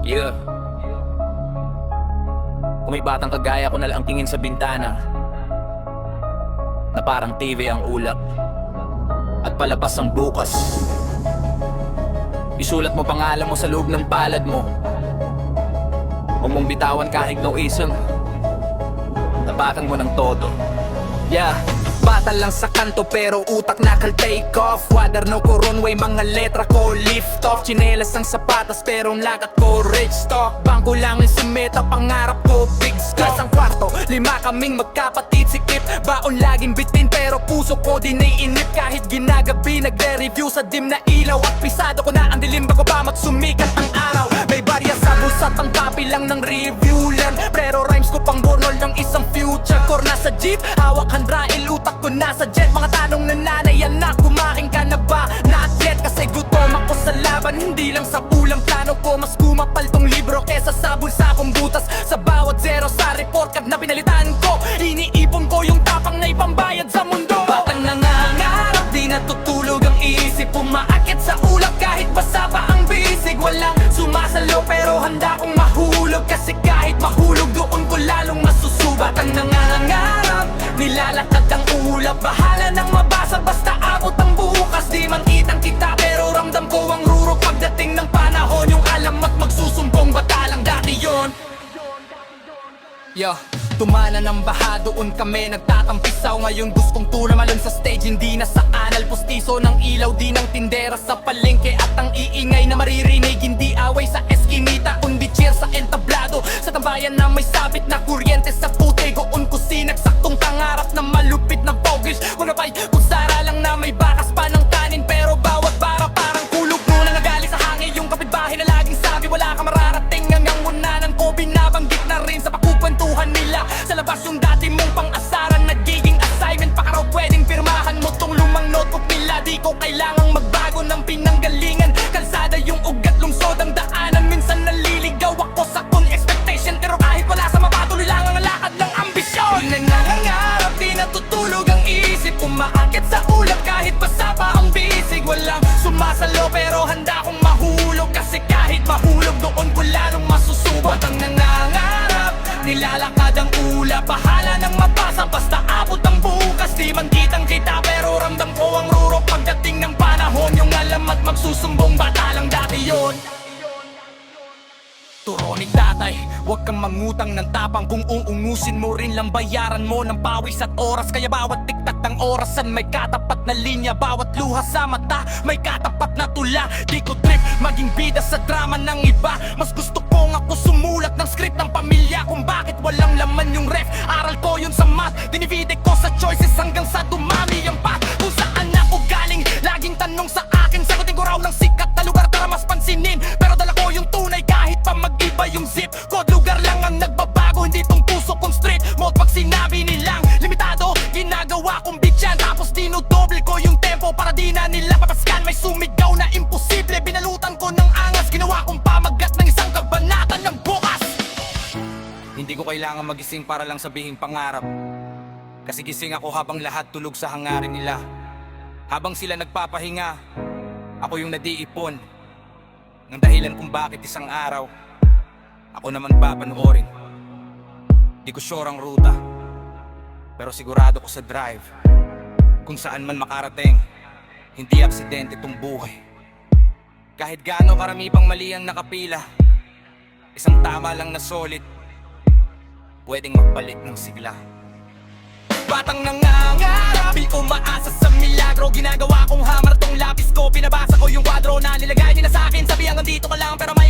Yeah. Kung may batang kagaya ko na lang tingin sa bintana, na parang TV ang ulap at palabas ang bukas. Isulat mo pangalan mo sa loob ng palad mo. Huwag mong bitawan kahit no isang tapakan mo ng todo. Yeah. Bata lang sa kanto pero utak nakal take off. Wadarno ko runway, mga letra ko lift off. Chinelas ang sapatas pero ang lagat ko rich talk. Bangko lang sa meta, pangarap ko big sky. Ang kwarto, 5 kaming magkapatid sikip. Baon laging bitin pero puso ko di naiinip. Kahit ginagabi nagre-review sa dim na ilaw. At pisado ko na ang dilim bago pa magsumikat ang araw. May barya sa busat, ang copy lang ng review lang. Pero rhymes ko pang bornol ng isang future core. Nasa jeep, hawak handrail, utak ko nasa jet. Mga tanong na nanay, anak, kumain ka na ba? Not yet, kasi gutom ako sa laban. Hindi lang sa ulang plano ko, mas kumapal tong libro kesa sa bulsa kong butas. Sa bawat zero sa report card na pinalitan ko, iniipon ko yung tapang na ipambayad sa mundo. Batang nangangarap, di natutulog ang isip. Umaakit sa ulap kahit basa pa ang bisig. Walang sumasalo pero handa kong mahulog, kasi kahit mahulog doon ko lalong masusubat. Ang nangangarap, nilalakad ang ulap. Bahala nang mabasa basta abot ang bukas. Di man kitang kita pero ramdam ko ang rurok. Pagdating ng panahon, yung alam at magsusumbong, batalang dati yon. Yo, tumana ng baha, doon kami nagtatampisaw. Ngayon gustong tunamalon sa stage, hindi na sa anal. Pustiso ng ilaw, di ng tindera sa palengke. At ang iingay na maririnig, hindi away sa eskinita, kundi cheer sa entablado. Sa tambayan na may sabit na kuryente sa puti, goon ko sinagsaktong pangarap na malupit na vocals. Mga pa'y kutsara lang na may bakas pa ng kanin, pero bawat bara parang kulog mo na nagali sa hangin. Yung kapitbahay na laging sabi wala ka mararating, hanggang unanan ko binabanggit na rin sa pakukwentuhan nila. Sa labas yung dati mong pang-asaran, nagiging assignment pa ka raw pwedeng pirmahan mo tong lumang notebook nila. Di ko kailangang magbago ng pinanggalingan, kalsada yung ugat, lungsod ang daanan. Minsan naliligaw ako sa kung expectation, pero kahit wala sa mapatuloy lang ang lakad ng ambisyon. Nangangarap, di natutulog ang isip. Umaakit sa ulap kahit basa pa ang bisig. Walang sumasalo pero handa kong mahulog, kasi kahit mahulog doon ko lalong masusubat. Ang nangangarap, nilalakad ang ulap. Bahala nang mabasa basta abot ang bukas. Di man kitang kita pero ramdam ko ang rurok. Pagdating ng panahon, yung alam at magsusumbong, batalang dati yon. Turo ni tatay, huwag kang mangutang ng tapang. Kung uungusin mo rin lang, bayaran mo ng pawis at oras. Kaya bawat tiktak ng orasan may katapat na linya. Bawat luha sa mata may katapat na tula. Di ko trip maging bida sa drama ng iba. Mas gusto kong ako sumulat ng script ng pamilya. Kung bakit walang laman yung ref, aral ko yun sa math. Dinivide ko sa choices hanggang sa dumami ang path. Kung saan ako galing, laging tanong sa akin. Sagutin ko raw ng sikat na lugar para mas pansinin. Pero dala ko yung tunay kahit pa mag-iba yung zip code. Lugar lang ang nagbabago, hindi tong puso kong street mode. Pag sinabi nilang limitado, ginagawa kong beat yan. Tapos dinudoble ko yung tempo para di na nila papaskan. May sumigaw na imposible, binalutan ko ng angas. Ginawa kong pamagat ng isang kabanata ng bukas. Hindi ko kailangan magising para lang sabihing pangarap, kasi gising ako habang lahat tulog sa hangarin nila. Habang sila nagpapahinga, ako yung nadiipon ng dahilan kung bakit isang araw ako naman papanoorin. Di ko sure ang ruta, pero sigurado ko sa drive. Kung saan man makarating, hindi aksidente tong buhay. Kahit gaano karami pang mali ang nakapila, isang tama lang na solid pwedeng magpalit ng sigla. Batang nangangarap, di umaasa sa milagro. Ginagawa kong hammer tong lapis ko, pinabasa ko yung kwadro na nilagay nila sa akin. Sabi hanggang dito ka lang pero may